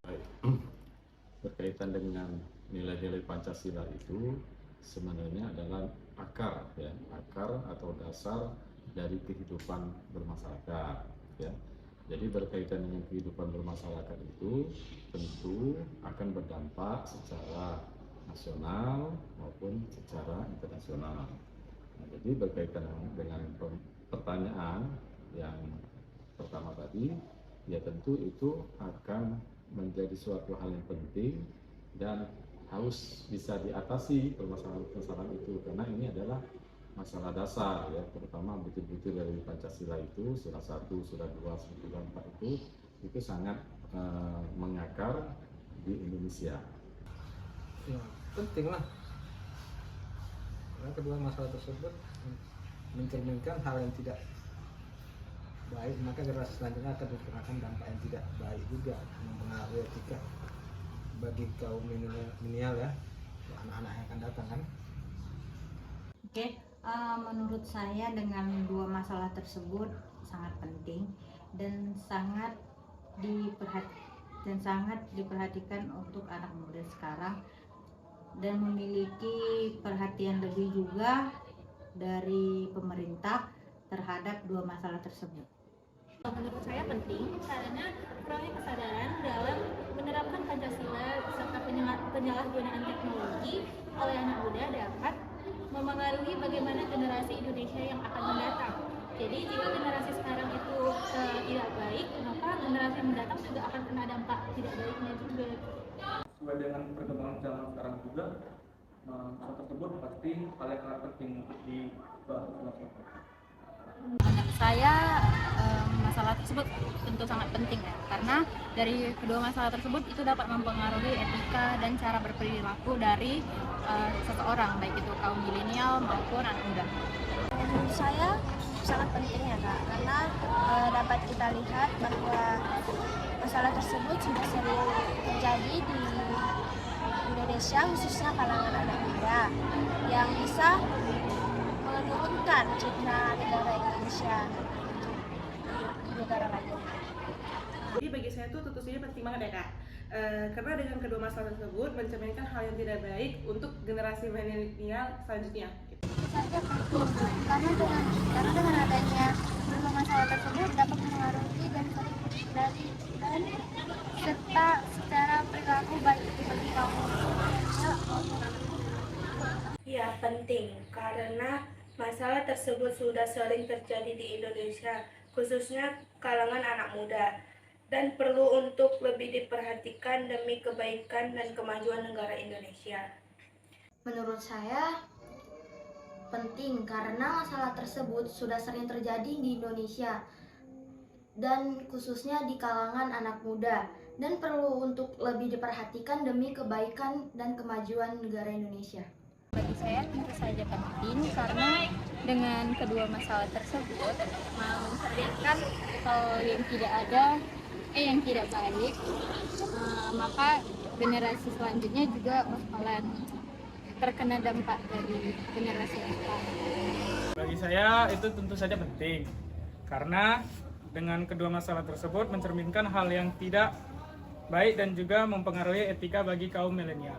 Baik. Berkaitan dengan nilai-nilai Pancasila itu sebenarnya adalah akar ya, akar atau dasar dari kehidupan bermasyarakat ya. Jadi berkaitan dengan kehidupan bermasyarakat itu tentu akan berdampak secara nasional maupun secara internasional. Nah, jadi berkaitan dengan pertanyaan yang pertama tadi, ya tentu itu akan menjadi suatu hal yang penting dan harus bisa diatasi permasalahan-permasalahan itu, karena ini adalah masalah dasar ya, terutama butir-butir dari Pancasila itu, sila 1, sila 2, sila 4 itu sangat mengakar di Indonesia. Ya, penting lah. Karena kedua masalah tersebut mencerminkan hal yang tidak baik, maka generasi selanjutnya akan dikenakan dampak yang tidak baik juga, mempengaruhi etika bagi kaum milenial ya, anak-anak yang akan datang kan. Oke, menurut saya dengan dua masalah tersebut sangat penting dan sangat diperhatikan untuk anak muda sekarang, dan memiliki perhatian lebih juga dari pemerintah terhadap dua masalah tersebut. Menurut saya penting karena kurangnya kesadaran dalam menerapkan Pancasila serta penyalahgunaan teknologi oleh anak muda dapat memengaruhi bagaimana generasi Indonesia yang akan mendatang. Jadi jika generasi sekarang itu tidak baik, maka generasi yang mendatang juga akan kena dampak tidak baiknya juga. Sesuai dengan perkembangan zaman sekarang juga, hal tersebut pasti hal yang sangat penting untuk dibahas. Menurut saya masalah tersebut tentu sangat penting ya, karena dari kedua masalah tersebut itu dapat mempengaruhi etika dan cara berperilaku dari seseorang, baik itu kaum milenial maupun anak muda. Menurut saya sangat penting ya Kak, karena dapat kita lihat bahwa masalah tersebut sudah sering terjadi di Indonesia, khususnya kalangan anak muda, yang bisa menurunkan citra negara Indonesia di negara lain. Jadi bagi saya tuh tentu saja penting banget ya Kak, karena dengan kedua masalah tersebut mencerminkan hal yang tidak baik untuk generasi milenial selanjutnya. Saja penting, karena dengan adanya kedua masalah tersebut dapat mempengaruhi dan serta secara perilaku baik itu bagi kaum milenial. Ya, penting karena masalah tersebut sudah sering terjadi di Indonesia, khususnya kalangan anak muda, dan perlu untuk lebih diperhatikan demi kebaikan dan kemajuan negara Indonesia. Menurut saya penting karena masalah tersebut sudah sering terjadi di Indonesia dan khususnya di kalangan anak muda, dan perlu untuk lebih diperhatikan demi kebaikan dan kemajuan negara Indonesia. Bagi saya tentu saja penting karena dengan kedua masalah tersebut mencerminkan kalau yang tidak baik, maka generasi selanjutnya juga bakalan terkena dampak dari generasi yang sekarang. Bagi saya itu tentu saja penting karena dengan kedua masalah tersebut mencerminkan hal yang tidak baik dan juga mempengaruhi etika bagi kaum milenial.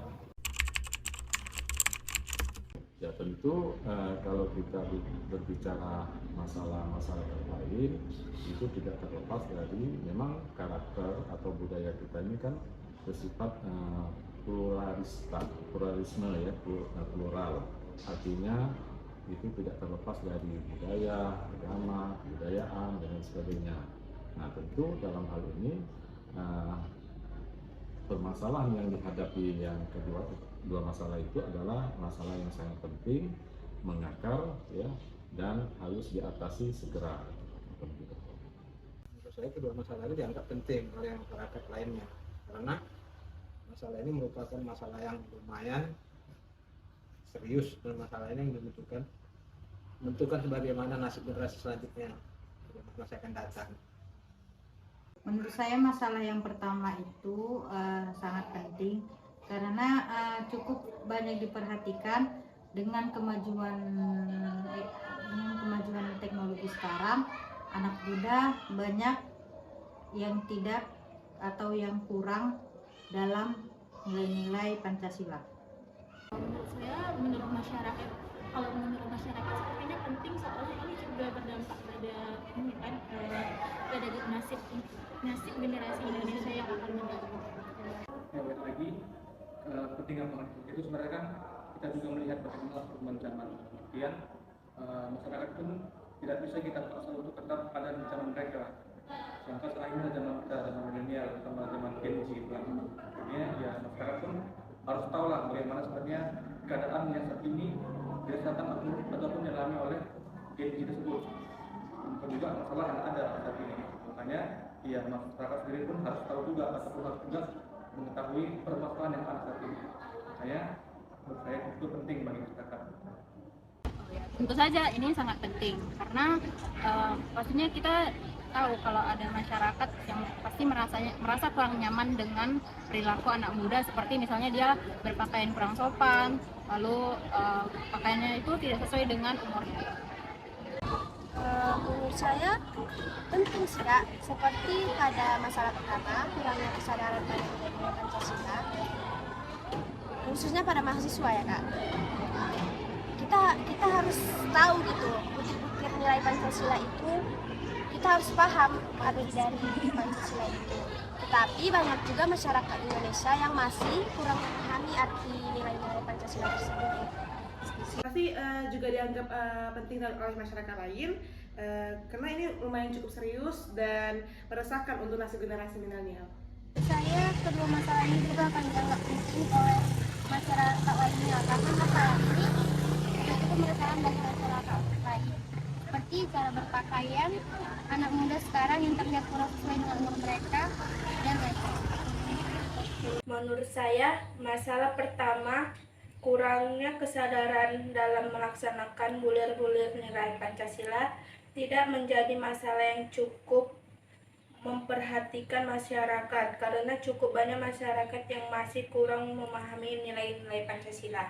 Ya tentu kalau kita berbicara masalah-masalah lain itu tidak terlepas dari memang karakter atau budaya kita ini kan bersifat pluralisme ya, plural. Artinya itu tidak terlepas dari budaya, agama, kebudayaan dan lain sebagainya. Nah tentu dalam hal ini permasalahan yang dihadapi yang dua masalah itu adalah masalah yang sangat penting, mengakar ya, dan harus diatasi segera. Menurut saya kedua masalah ini dianggap penting oleh masyarakat lainnya, karena masalah ini merupakan masalah yang lumayan serius, dan masalah ini yang menentukan sebagaimana nasib generasi selanjutnya masa akan datang. Menurut saya masalah yang pertama itu sangat penting karena cukup banyak diperhatikan dengan kemajuan teknologi sekarang. Anak muda banyak yang tidak atau yang kurang dalam nilai-nilai Pancasila. Menurut masyarakat, kalau menurut masyarakat sepertinya penting, soalnya ini juga berdampak pada ini kan, pada nasib generasi Indonesia yang akan mendatang. Ya, balik lagi kepentingan banget itu sebenarnya kan kita juga melihat bagaimana perkembangan zaman. Kemudian masyarakat pun tidak bisa kita paksa untuk tetap pada zaman mereka. Sedangkan sekarang ini zaman kita, zaman milenial, zaman Gen Z gitu kan. Artinya ya masyarakat pun harus tahu lah bagaimana sebenarnya keadaan yang saat ini dirasakan ataupun dialami oleh Gen Z tersebut. Dan juga masalah yang ada saat ini. Makanya ya masyarakat sendiri pun harus tahu juga ataupun harus juga mengetahui permasalahan yang ada saat ini. Menurut saya itu penting bagi masyarakat. Tentu saja ini sangat penting karena pastinya kita tahu kalau ada masyarakat yang pasti merasa kurang nyaman dengan perilaku anak muda, seperti misalnya dia berpakaian kurang sopan, lalu pakaiannya itu tidak sesuai dengan umurnya. Menurut saya penting sih Kak, seperti pada masalah pertama kurangnya kesadaran pada nilai Pancasila, khususnya pada mahasiswa ya Kak. Kita harus tahu gitu butir-butir nilai Pancasila itu, kita harus paham arti dari Pancasila itu. Tetapi banyak juga masyarakat Indonesia yang masih kurang memahami arti nilai-nilai Pancasila tersebut. Pasti juga dianggap penting oleh masyarakat lain, karena ini lumayan cukup serius dan meresahkan untuk nasib generasi milenial. Saya kedua masalah ini juga akan dianggap penting oleh masyarakat lainnya, karena masalah ini cukup meresahkan bagi masyarakat lain. Seperti cara berpakaian anak muda sekarang yang terlihat kurang sesuai dengan umur mereka dan lain-lain. Menurut saya, masalah pertama kurangnya kesadaran dalam melaksanakan bulir-bulir nilai Pancasila tidak menjadi masalah yang cukup memperhatikan masyarakat, karena cukup banyak masyarakat yang masih kurang memahami nilai-nilai Pancasila.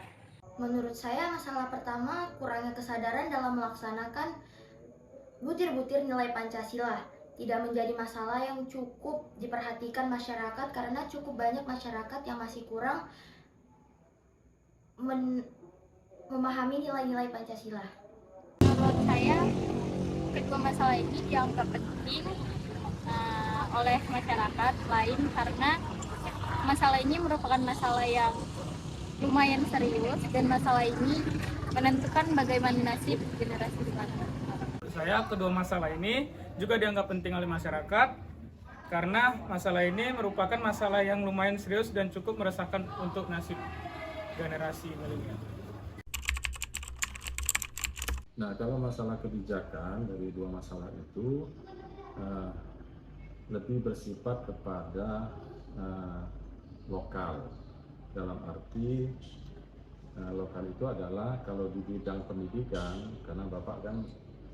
Menurut saya, masalah pertama kurangnya kesadaran dalam melaksanakan butir-butir nilai Pancasila tidak menjadi masalah yang cukup diperhatikan masyarakat, karena cukup banyak masyarakat yang masih kurang memahami nilai-nilai Pancasila. Menurut saya, kedua masalah ini dianggap penting oleh masyarakat lain karena masalah ini merupakan masalah yang lumayan serius dan masalah ini menentukan bagaimana nasib generasi depan. Saya kedua masalah ini juga dianggap penting oleh masyarakat karena masalah ini merupakan masalah yang lumayan serius dan cukup meresahkan untuk nasib generasi milenial. Nah, kalau masalah kebijakan dari dua masalah itu lebih bersifat kepada lokal. Dalam arti lokal itu adalah kalau di bidang pendidikan, karena Bapak kan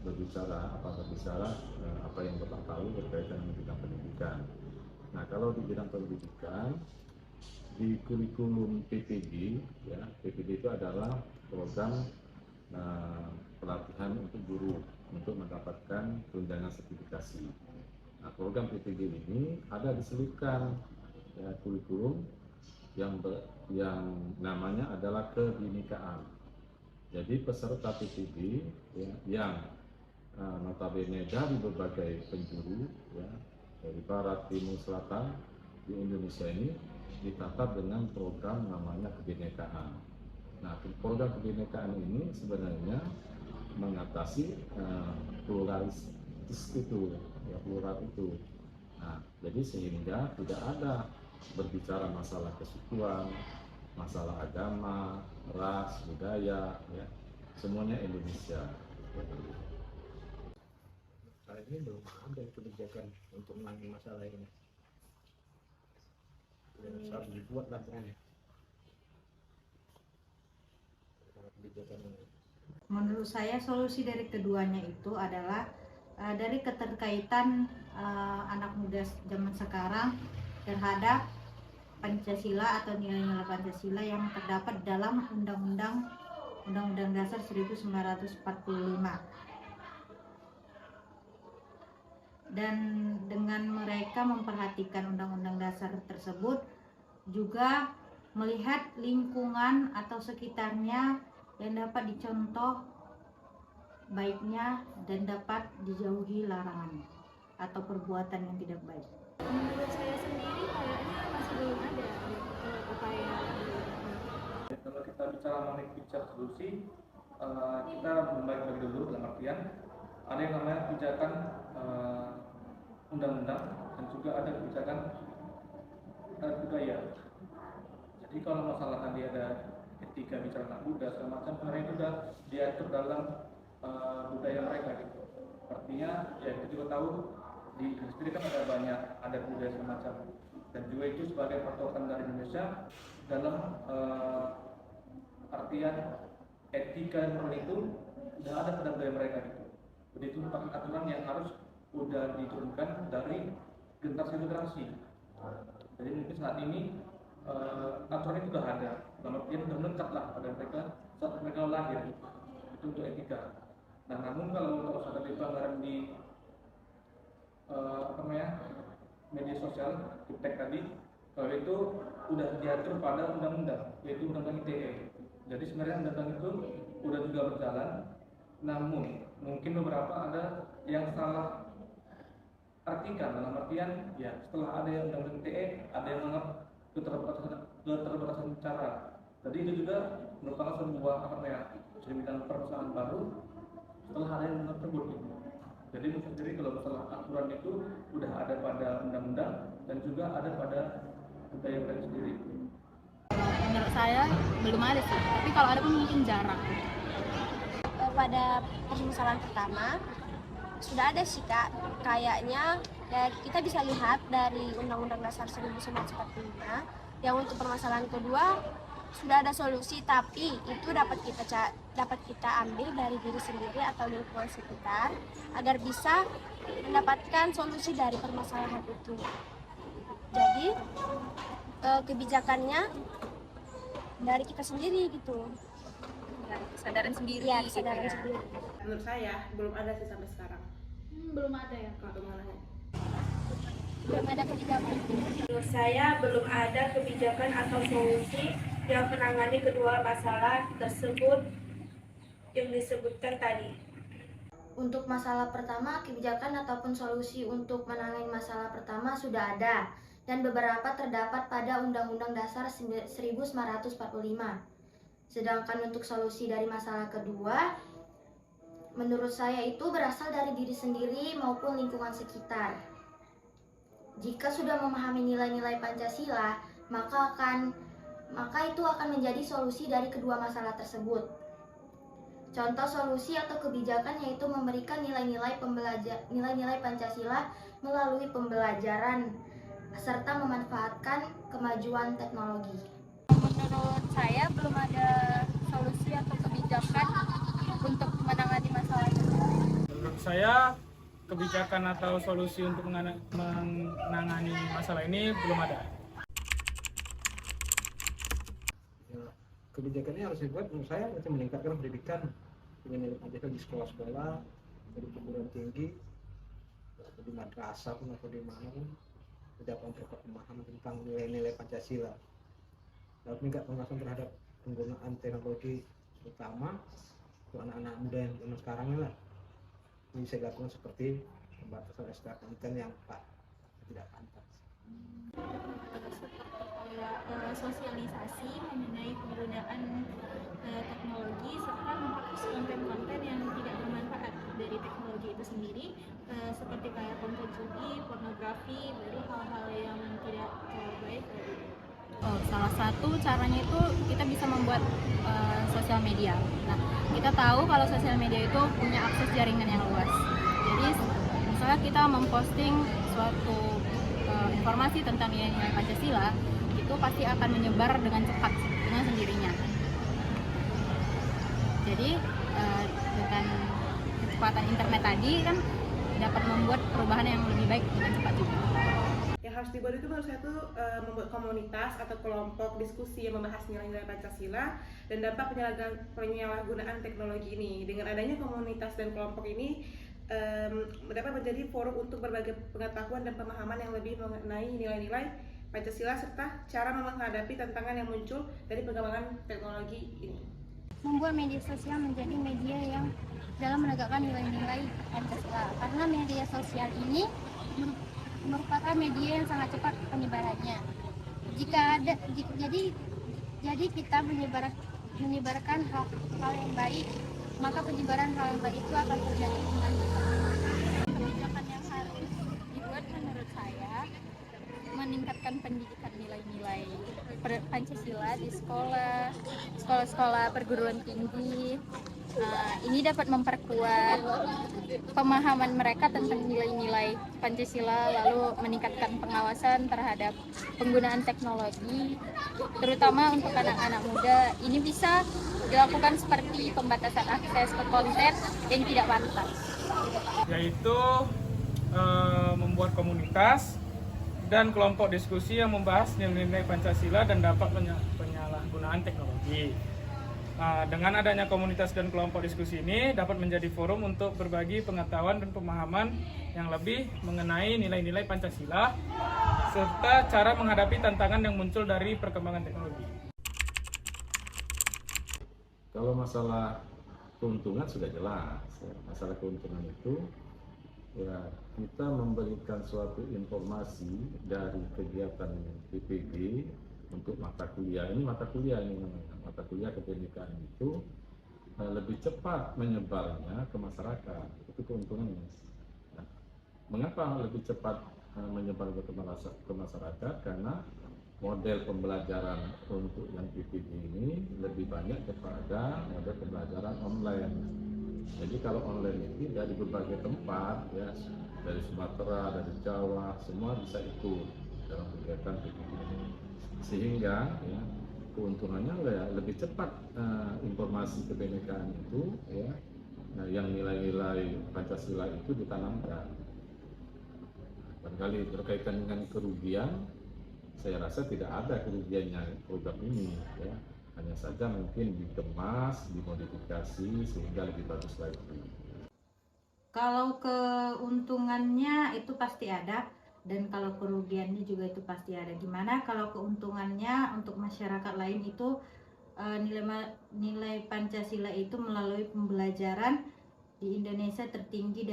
berbicara apa yang Bapak tahu berkaitan dengan bidang pendidikan. Nah, kalau di bidang pendidikan di kurikulum PPD, ya, PPD itu adalah program pelatihan untuk guru untuk mendapatkan tunjangan sertifikasi. Nah, program PPD ini ada diselipkan ya, kurikulum yang namanya adalah kebinekaan. Jadi peserta PPD ya, yang notabene dari berbagai penjuru ya, dari barat, timur, selatan di Indonesia ini ditata dengan program namanya kebinekaan. Nah, program kebinekaan ini sebenarnya mengatasi pluralis itu, ya, plural itu. Nah, jadi sehingga tidak ada berbicara masalah kesukuan, masalah agama, ras, budaya, ya, semuanya Indonesia. Saat ini belum ada kebijakan untuk menangani masalah ini. Harus dibuat lah pokoknya. Kebijakan ini. Menurut saya solusi dari keduanya itu adalah dari keterkaitan anak muda zaman sekarang terhadap Pancasila atau nilai-nilai Pancasila yang terdapat dalam Undang-Undang Dasar 1945. Dan dengan mereka memperhatikan Undang-Undang Dasar tersebut, juga melihat lingkungan atau sekitarnya yang dapat dicontoh baiknya dan dapat dijauhi larangan atau perbuatan yang tidak baik. Menurut saya sendiri kayaknya masih belum ada upaya. Kalau kita bicara mengenai kebijakan solusi, kita membagi dulu dalam artian ada yang namanya kebijakan undang-undang dan juga ada kebijakan budaya. Jadi kalau masalah tadi ada etika bicara anak muda segala macam, sebenarnya itu sudah diatur dalam budaya mereka gitu. Artinya ya kita juga tahu di sendiri kan ada banyak adat budaya segala macam, dan juga itu sebagai patokan dari Indonesia dalam artian etika dan moral itu sudah ada pada budaya mereka gitu. Jadi itu merupakan aturan yang harus sudah diturunkan dari generasi ke generasi. Jadi mungkin saat ini aturan itu sudah ada, dalam artian sudah melekat lah pada mereka saat mereka lahir. Itu untuk etika. Nah, namun kalau misalkan dipelanggaran di media sosial, iptek tadi, kalau itu sudah diatur pada undang-undang, yaitu undang-undang ITE. Jadi sebenarnya undang-undang itu sudah juga berjalan, namun mungkin beberapa ada yang salah artikan, dalam artian ya setelah ada yang undang-undang ITE, ada yang menganggap keterbatasan cara. Jadi itu juga merupakan sebuah cerminan permasalahan baru setelah ada yang tersebut gitu. Jadi menurut sendiri kalau masalah aturan itu sudah ada pada undang-undang dan juga ada pada budaya mereka sendiri. Menurut saya belum ada sih, tapi kalau ada pun mungkin jarang. Pada permasalahan pertama sudah ada sih Kak, kayaknya kita bisa lihat dari Undang-Undang Dasar 1945 yang untuk permasalahan kedua sudah ada solusi, tapi itu dapat kita ambil dari diri sendiri atau lingkungan sekitar agar bisa mendapatkan solusi dari permasalahan itu. Jadi kebijakannya dari kita sendiri gitu. Kesadaran sendiri. Ya, kesadaran sendiri. Menurut saya belum ada sih sampai sekarang. Belum ada ya Kak? Belum ada kebijakan. Menurut saya belum ada kebijakan atau solusi yang menangani kedua masalah tersebut yang disebutkan tadi. Untuk masalah pertama, kebijakan ataupun solusi untuk menangani masalah pertama sudah ada dan beberapa terdapat pada Undang-Undang Dasar 1945. Sedangkan untuk solusi dari masalah kedua, menurut saya itu berasal dari diri sendiri maupun lingkungan sekitar. Jika sudah memahami nilai-nilai Pancasila, maka itu akan menjadi solusi dari kedua masalah tersebut. Contoh solusi atau kebijakan yaitu memberikan nilai-nilai Pancasila melalui pembelajaran serta memanfaatkan kemajuan teknologi. Menurut saya belum ada solusi atau kebijakan untuk menangani masalah itu. Menurut saya kebijakan atau solusi untuk menangani masalah ini belum ada. Ya, kebijakannya harus dibuat menurut saya untuk meningkatkan pendidikan dengan nilai Pancasila di sekolah-sekolah, di perguruan tinggi, di madrasah pun atau di mana pun dapat memperkuat pemahaman tentang nilai-nilai Pancasila. Dapat meningkatkan pengawasan terhadap penggunaan teknologi, terutama untuk anak-anak muda yang zaman sekarang ini lah. Ini bisa dilakukan seperti pembatasan SK konten yang tidak pantas. Sosialisasi mengenai penggunaan teknologi serta menghapus konten-konten yang tidak bermanfaat dari teknologi itu sendiri, seperti kayak konten judi, pornografi, dari hal-hal yang tidak baik. Salah satu caranya itu kita bisa membuat sosial media. Nah, kita tahu kalau sosial media itu punya akses jaringan yang luas. Jadi, misalnya kita memposting suatu informasi tentang nilai-nilai Pancasila, itu pasti akan menyebar dengan cepat dengan sendirinya. Jadi, dengan kecepatan internet tadi kan dapat membuat perubahan yang lebih baik dengan cepat juga. Yang harus dibuat itu menurut saya tuh membuat komunitas atau kelompok diskusi yang membahas nilai-nilai Pancasila dan dampak penyalahgunaan teknologi ini. Dengan adanya komunitas dan kelompok ini dapat menjadi forum untuk berbagai pengetahuan dan pemahaman yang lebih mengenai nilai-nilai Pancasila serta cara menghadapi tantangan yang muncul dari perkembangan teknologi ini. Membuat media sosial menjadi media yang dalam menegakkan nilai-nilai Pancasila, karena media sosial ini merupakan media yang sangat cepat penyebarannya. Jadi kita menyebarkan hal yang baik, maka penyebaran hal yang baik itu akan terjadi dengan cepat. Kebijakan yang harus dibuat menurut saya meningkatkan pendidikan nilai-nilai Pancasila di sekolah-sekolah perguruan tinggi. Ini dapat memperkuat pemahaman mereka tentang nilai-nilai Pancasila, lalu meningkatkan pengawasan terhadap penggunaan teknologi, terutama untuk anak-anak muda. Ini bisa dilakukan seperti pembatasan akses ke konten yang tidak pantas, yaitu membuat komunitas dan kelompok diskusi yang membahas nilai-nilai Pancasila dan dampak penyalahgunaan teknologi. Dengan adanya komunitas dan kelompok diskusi ini dapat menjadi forum untuk berbagi pengetahuan dan pemahaman yang lebih mengenai nilai-nilai Pancasila serta cara menghadapi tantangan yang muncul dari perkembangan teknologi. Kalau masalah keuntungan sudah jelas, masalah keuntungan itu ya kita memberikan suatu informasi dari kegiatan PPG untuk mata kuliah. Ini mata kuliah ini namanya, mata kuliah kependidikan itu lebih cepat menyebarnya ke masyarakat. Itu keuntungannya. Nah, mengapa lebih cepat menyebar ke masyarakat? Karena model pembelajaran untuk yang PPG ini lebih banyak kepada model pembelajaran online. Jadi kalau online itu dari berbagai tempat ya, dari Sumatera, dari Jawa, semua bisa ikut dalam kegiatan PPG ini. Sehingga ya, keuntungannya ya, lebih cepat informasi kebinekaan itu ya, yang nilai-nilai Pancasila itu ditanamkan. Barangkali berkaitan dengan kerugian, saya rasa tidak ada kerugiannya program ini ya. Hanya saja mungkin dikemas, dimodifikasi sehingga lebih bagus lagi. Kalau keuntungannya itu pasti ada, dan kalau kerugiannya juga itu pasti ada. Dimana kalau keuntungannya untuk masyarakat lain itu nilai Pancasila itu melalui pembelajaran di Indonesia tertinggi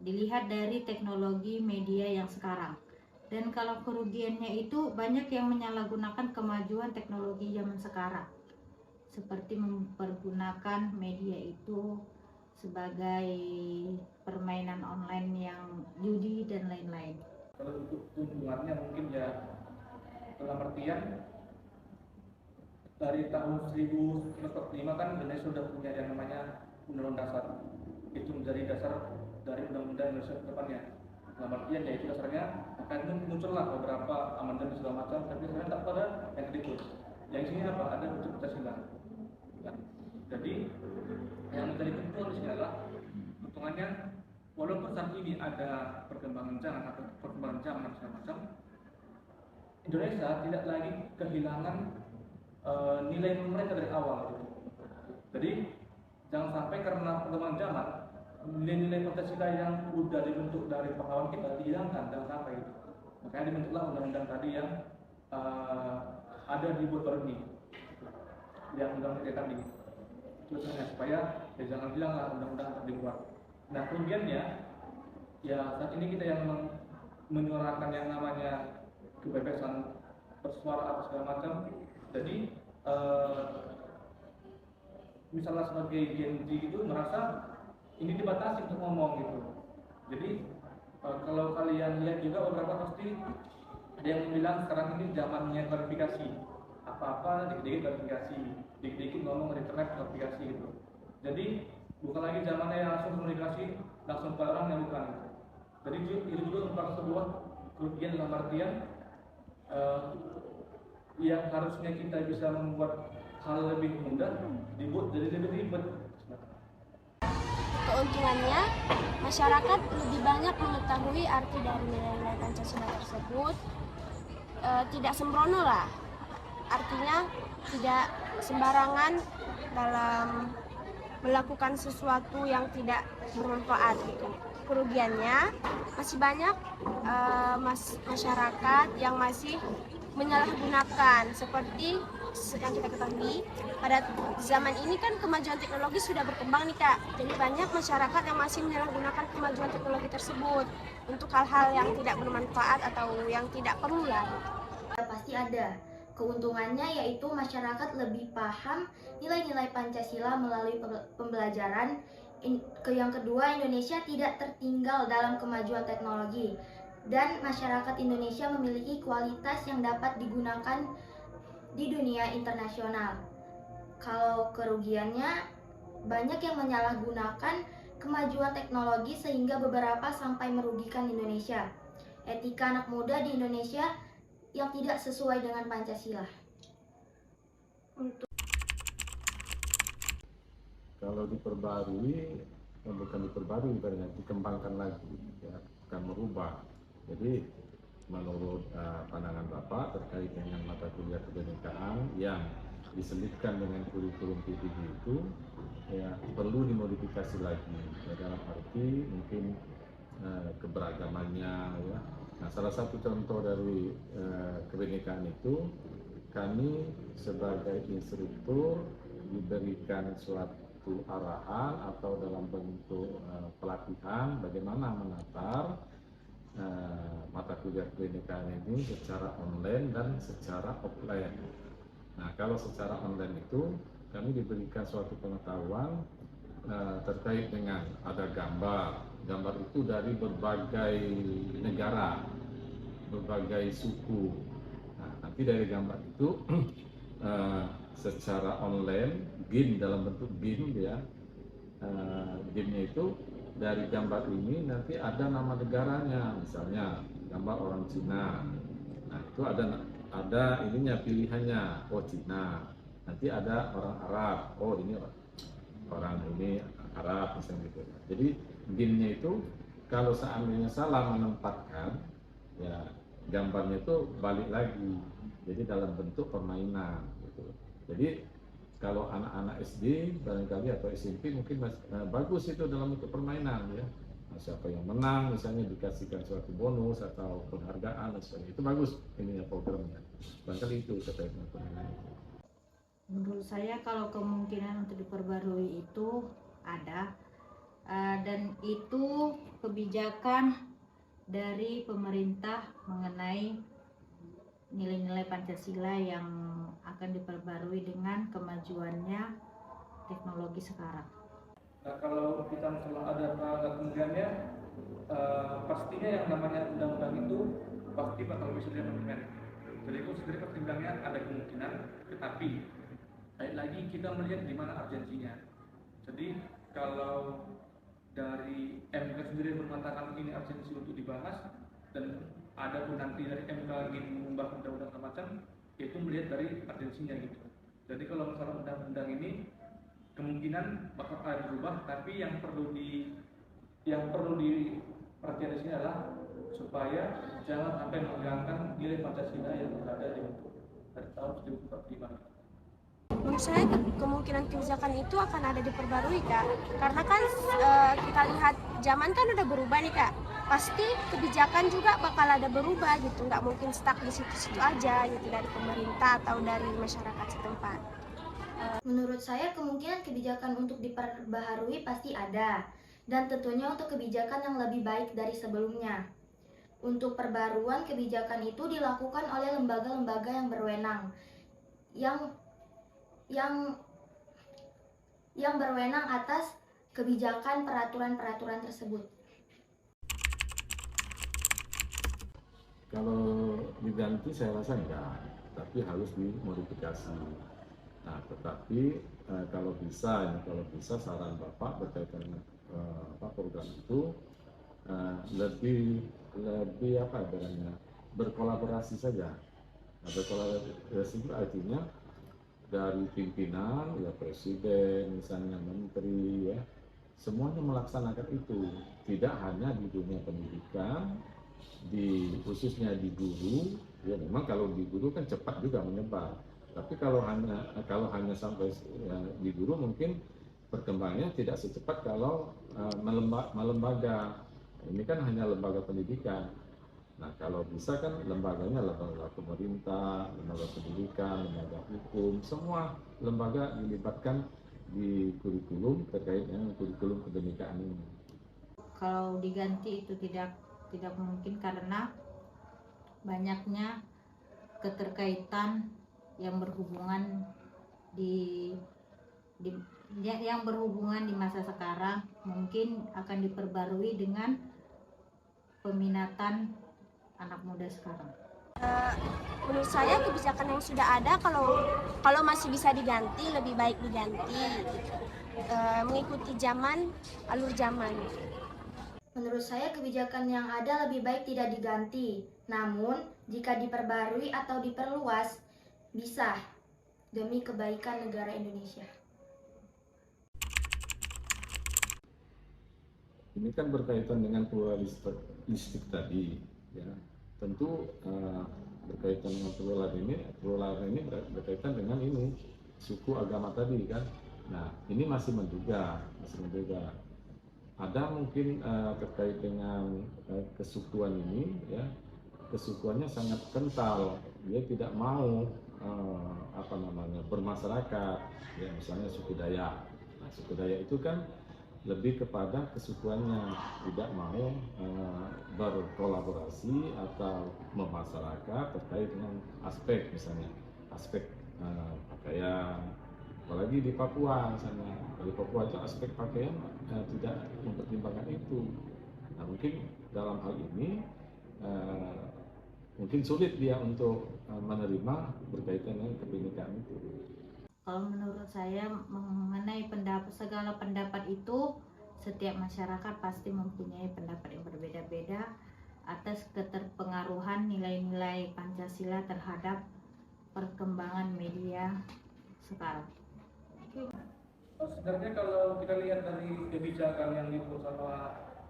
dilihat dari teknologi media yang sekarang. Dan kalau kerugiannya itu banyak yang menyalahgunakan kemajuan teknologi zaman sekarang, seperti mempergunakan media itu sebagai permainan online yang judi dan lain-lain. Kalau untuk keuntungannya mungkin ya dalam artian dari tahun 1945 kan Indonesia sudah punya yang namanya Undang-Undang Dasar. Itu menjadi dasar dari Undang-Undang Indonesia ke depannya. Dalam artian ya itu dasarnya akan muncullah beberapa amandemen segala macam, tapi sebenarnya tak pada yang berikut. Yang sini apa? Ada unsur Pancasila. Kan? Jadi yang menjadi penting di sini adalah hitungannya, walaupun saat ini ada perkembangan zaman segala macam, Indonesia tidak lagi kehilangan nilai mereka dari awal. Jadi jangan sampai karena perkembangan zaman nilai-nilai Pancasila yang sudah dibentuk dari pengawal kita dihilangkan, jangan sampai itu. Makanya dibentuklah undang-undang tadi yang ada di buat baru ini, yang undang-undang tadi. Tujuannya supaya ya jangan hilanglah undang-undang dibuat. Nah kemudiannya ya saat ini kita yang menyuarakan yang namanya kebebasan bersuara atau segala macam. Jadi misalnya sebagai Gen Z itu merasa ini dibatasi untuk ngomong gitu. Jadi kalau kalian lihat juga beberapa pasti ada yang bilang sekarang ini zamannya klarifikasi. Apa-apa dikit-dikit klarifikasi, dikit-dikit ngomong di internet klarifikasi gitu. Jadi bukan lagi zamannya yang langsung komunikasi langsung ke orang yang bukan. Jadi itu juga merupakan sebuah kerugian dalam artian yang harusnya kita bisa membuat hal lebih mudah dibuat jadi lebih ribet. Keuntungannya, masyarakat lebih banyak mengetahui arti dari nilai-nilai Pancasila tersebut. Tidak sembrono lah, artinya tidak sembarangan dalam melakukan sesuatu yang tidak bermanfaat gitu. kerugiannya masih banyak masyarakat yang masih menyalahgunakan. Seperti yang kita ketahui, pada zaman ini kan kemajuan teknologi sudah berkembang nih Kak. Jadi banyak masyarakat yang masih menyalahgunakan kemajuan teknologi tersebut untuk hal-hal yang tidak bermanfaat atau yang tidak perlu lah. Pasti ada. Keuntungannya yaitu masyarakat lebih paham nilai-nilai Pancasila melalui pembelajaran. Yang kedua, Indonesia tidak tertinggal dalam kemajuan teknologi. Dan masyarakat Indonesia memiliki kualitas yang dapat digunakan di dunia internasional. Kalau kerugiannya, banyak yang menyalahgunakan kemajuan teknologi sehingga beberapa sampai merugikan Indonesia. Etika anak muda di Indonesia yang tidak sesuai dengan Pancasila. Kalau diperbarui, bukan diperbarui, dikembangkan lagi, ya, bukan merubah. Jadi menurut pandangan Bapak terkait dengan mata kuliah kebinekaan yang diselipkan dengan kurikulum PTG itu, ya, perlu dimodifikasi lagi, ya, dalam arti mungkin keberagamannya, ya. Nah, salah satu contoh dari kebinekaan itu, kami sebagai instruktur diberikan suatu arahan atau dalam bentuk pelatihan bagaimana menatar mata kuliah kebinekaan ini secara online dan secara offline. Nah, kalau secara online itu kami diberikan suatu pengetahuan terkait dengan ada gambar itu dari berbagai negara, berbagai suku. Nah, nanti dari gambar itu secara online, GIF dalam bentuk GIF, ya, GIF-nya itu dari gambar ini nanti ada nama negaranya, misalnya gambar orang Cina. Nah, itu ada ininya, pilihannya, oh Cina. Nanti ada orang Arab, oh ini orang ini Arab, misalnya gitu. Jadi GIF-nya itu kalau seandainya salah menempatkan, ya gambarnya itu balik lagi. Jadi dalam bentuk permainan gitu. Jadi kalau anak-anak SD barangkali atau SMP mungkin bagus itu dalam bentuk permainan, ya. Nah, siapa yang menang misalnya dikasihkan suatu bonus atau penghargaan dan sebagainya, itu bagus ininya programnya. Barangkali itu terkait dengan permainan. Menurut saya kalau kemungkinan untuk diperbarui itu ada, dan itu kebijakan dari pemerintah mengenai nilai-nilai Pancasila yang akan diperbarui dengan kemajuannya teknologi sekarang. Nah, kalau kita masalah ada kemungkinannya, pastinya yang namanya undang-undang itu pasti bakal bisa diamandemen. Jadi itu sendiri pertimbangannya ada kemungkinan, tetapi lagi kita melihat di mana urgensinya. Jadi kalau dari MK sendiri mengatakan ini urgensi untuk dibahas, dan ada pun nanti dari MK ingin mengubah undang-undang semacam, yaitu melihat dari urgensinya gitu. Jadi kalau masalah undang-undang ini kemungkinan bakal ada berubah, tapi yang perlu diperhatikan di sini adalah supaya jangan sampai menghilangkan nilai Pancasila yang berada di dari tahun 1945. Menurut saya kemungkinan kebijakan itu akan ada diperbarui Kak, karena kan kita lihat zaman kan udah berubah nih Kak, pasti kebijakan juga bakal ada berubah gitu, nggak mungkin stuck di situ-situ aja gitu dari pemerintah atau dari masyarakat setempat. Menurut saya kemungkinan kebijakan untuk diperbaharui pasti ada, dan tentunya untuk kebijakan yang lebih baik dari sebelumnya. Untuk perbaruan kebijakan itu dilakukan oleh lembaga-lembaga yang berwenang, yang berwenang atas kebijakan peraturan-peraturan tersebut. Kalau diganti saya rasa enggak, tapi harus dimodifikasi. Nah, tetapi kalau bisa saran Bapak berkaitan dengan program itu lebih apa adanya, berkolaborasi saja. Nah, berkolaborasi itu artinya dari pimpinan, ya presiden, misalnya menteri, ya semuanya melaksanakan itu. Tidak hanya di dunia pendidikan, khususnya di guru, ya memang kalau di guru kan cepat juga menyebar. Tapi kalau hanya sampai ya, di guru mungkin perkembangannya tidak secepat kalau melembaga. ini kan hanya lembaga pendidikan. Nah, kalau bisa kan lembaganya lembaga pemerintah, lembaga pendidikan, lembaga hukum, semua lembaga dilibatkan di kurikulum terkait dengan kurikulum kebinekaan ini. Kalau diganti itu tidak mungkin karena banyaknya keterkaitan yang berhubungan yang berhubungan di masa sekarang, mungkin akan diperbarui dengan peminatan anak muda sekarang. Menurut saya kebijakan yang sudah ada kalau masih bisa diganti lebih baik diganti, mengikuti zaman, alur zaman. Menurut saya kebijakan yang ada lebih baik tidak diganti. Namun, jika diperbarui atau diperluas, bisa demi kebaikan negara Indonesia. Ini kan berkaitan dengan pluralistik tadi, ya. Tentu berkaitan dengan pluralisme ini berkaitan dengan ini suku agama tadi kan. Nah, ini masih menduga. Ada mungkin terkait dengan kesukuan ini, ya, kesukuannya sangat kental. Dia tidak mau bermasyarakat, ya, misalnya suku Dayak. Nah, suku Dayak itu kan lebih kepada kesukuannya, tidak mau berkolaborasi atau memasyarakat terkait dengan aspek, misalnya aspek pakaian, apalagi di Papua misalnya. Di Papua itu aspek pakaian tidak mempertimbangkan itu. Nah, mungkin dalam hal ini mungkin sulit dia untuk menerima berkaitan dengan kebinekaan itu. Kalau menurut saya mengenai segala pendapat itu, setiap masyarakat pasti mempunyai pendapat yang berbeda-beda atas keterpengaruhan nilai-nilai Pancasila terhadap perkembangan media sekarang. Sebenarnya kalau kita lihat dari kebijakan yang dibuat sama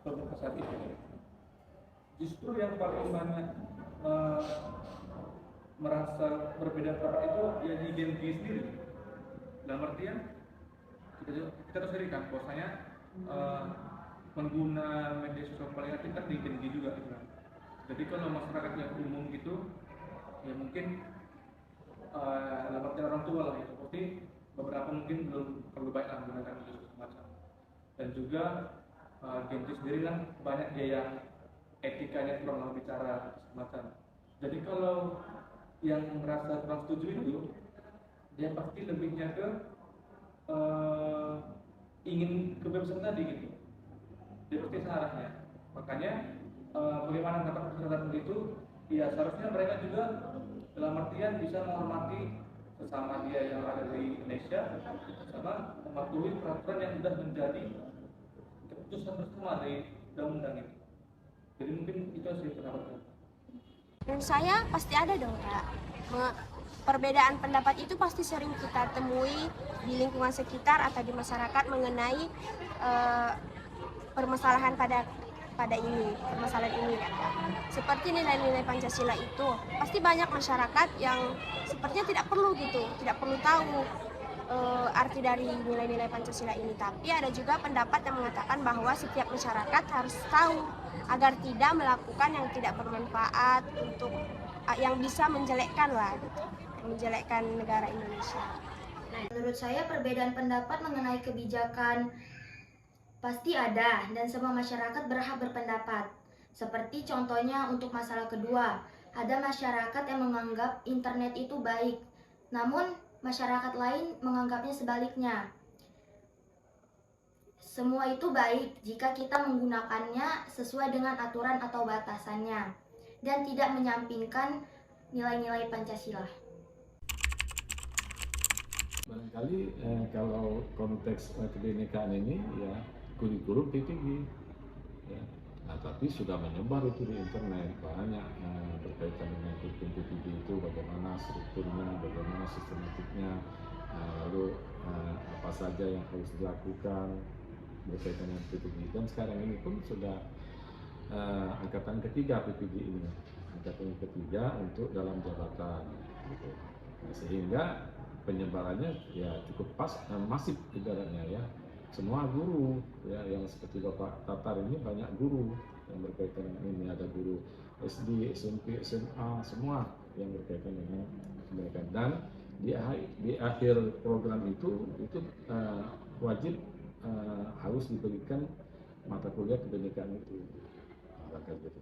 pemerintah saat ini, justru yang paling banyak merasa berbeda pendapat itu ya di Gen Z sendiri. Dalam artian kita harus serikan bahwasanya pengguna media sosial paling aktif kan di Gen Z juga gitu. Jadi kalau masyarakat yang umum gitu ya mungkin dalam artian orang tua lah ya, seperti beberapa mungkin belum terlalu baik lah menggunakan media sosial semacam. Dan juga Gen Z sendiri kan banyak dia yang etikanya kurang dalam bicara semacam. Jadi kalau yang merasa kurang setuju itu dia pasti lebihnya ke ingin kebebasan tadi gitu. Dia pasti searahnya. Makanya bagaimana mendapat kesadaran itu, ya seharusnya mereka juga dalam artian bisa menghormati sesama dia yang ada di Indonesia, sama mematuhi peraturan yang sudah menjadi keputusan bersama dari undang-undang itu. Jadi mungkin itu sih pendapat. Menurut saya pasti ada dong Kak. Perbedaan pendapat itu pasti sering kita temui di lingkungan sekitar atau di masyarakat mengenai permasalahan permasalahan ini ya. Seperti nilai-nilai Pancasila itu pasti banyak masyarakat yang sepertinya tidak perlu tahu arti dari nilai-nilai Pancasila ini. Tapi ada juga pendapat yang mengatakan bahwa setiap masyarakat harus tahu agar tidak melakukan yang tidak bermanfaat untuk yang bisa menjelekkan negara Indonesia. Menurut saya perbedaan pendapat mengenai kebijakan pasti ada dan semua masyarakat berhak berpendapat. Seperti contohnya untuk masalah kedua, ada masyarakat yang menganggap internet itu baik, namun masyarakat lain menganggapnya sebaliknya. Semua itu baik jika kita menggunakannya sesuai dengan aturan atau batasannya dan tidak menyampingkan nilai-nilai Pancasila. Barangkali kalau konteks kebinekaan ini ya kurikulum PPG, ya. Nah, tapi sudah menyebar itu di internet banyak berkaitan dengan kurikulum PPG itu, bagaimana strukturnya, bagaimana sistematiknya, lalu apa saja yang harus dilakukan berkaitan dengan PPG. Dan sekarang ini pun sudah angkatan ketiga PPG ini, angkatan ketiga untuk dalam jabatan, gitu. Nah, sehingga penyebarannya ya cukup masif ibaratnya ya. Semua guru ya yang seperti Bapak Tatar ini banyak guru yang berkaitan dengan ini, ada guru SD, SMP, SMA, semua yang berkaitan dengan pendidikan. Dan di akhir program itu wajib harus diberikan mata kuliah kependidikan itu. Gitu.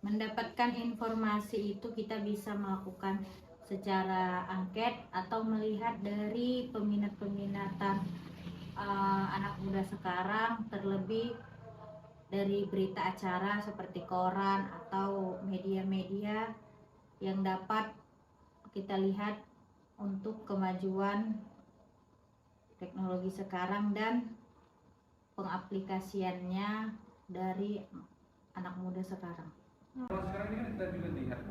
Mendapatkan informasi itu kita bisa melakukan secara angket atau melihat dari peminat-peminatan anak muda sekarang, terlebih dari berita acara seperti koran atau media-media yang dapat kita lihat untuk kemajuan teknologi sekarang dan pengaplikasiannya dari anak muda sekarang. Kalau sekarang ini kan kita juga lihat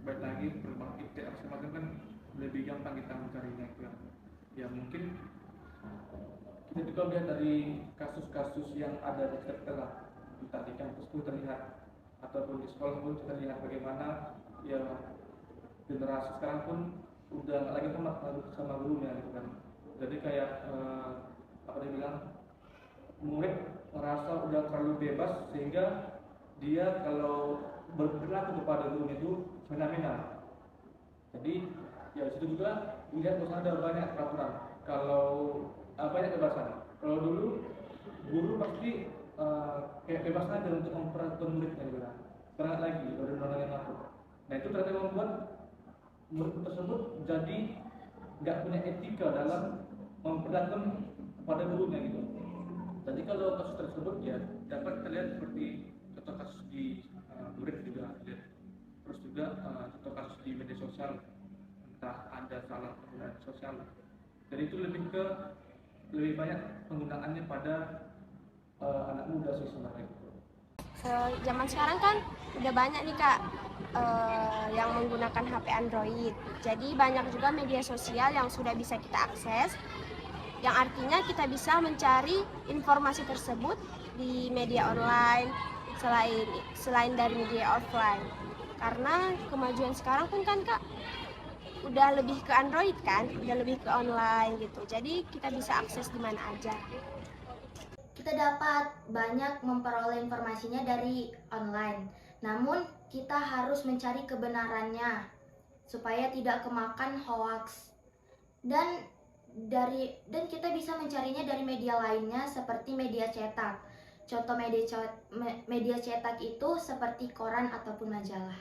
baik lagi perkembangan ITR semacam kan lebih gampang kita mencarinya itu ya mungkin kita juga lihat dari kasus-kasus yang ada di sekitar entah di kampus pun terlihat ataupun di sekolah pun kita lihat bagaimana ya generasi sekarang pun udah nggak lagi sama gurunya gitu kan. Jadi kayak apa dia bilang, murid merasa udah terlalu bebas sehingga dia kalau berperilaku kepada gurunya itu semena-mena. Jadi ya situ juga lihat bahwa ada banyak peraturan. Kalau banyak kebebasan. Kalau dulu guru pasti kayak bebas aja untuk memperlakukan muridnya gitu kan. Sekarang lagi ada undang-undang yang ngatur. Nah itu ternyata membuat murid tersebut jadi nggak punya etika dalam memperlakukan pada gurunya gitu. Jadi kalau kasus tersebut ya dapat kita lihat seperti contoh kasus di murid juga lihat. Terus juga contoh kasus di media sosial, entah ada salah penggunaan sosial. Jadi itu lebih banyak penggunaannya pada anak muda sih sebenarnya. Zaman sekarang kan udah banyak nih Kak yang menggunakan HP Android. Jadi banyak juga media sosial yang sudah bisa kita akses, yang artinya kita bisa mencari informasi tersebut di media online selain dari media offline. Karena kemajuan sekarang pun kan Kak udah lebih ke Android kan, udah lebih ke online gitu. Jadi kita bisa akses di mana aja. Kita dapat banyak memperoleh informasinya dari online. Namun kita harus mencari kebenarannya supaya tidak kemakan hoax. Dan kita bisa mencarinya dari media lainnya seperti media cetak. Contoh media cetak itu seperti koran ataupun majalah.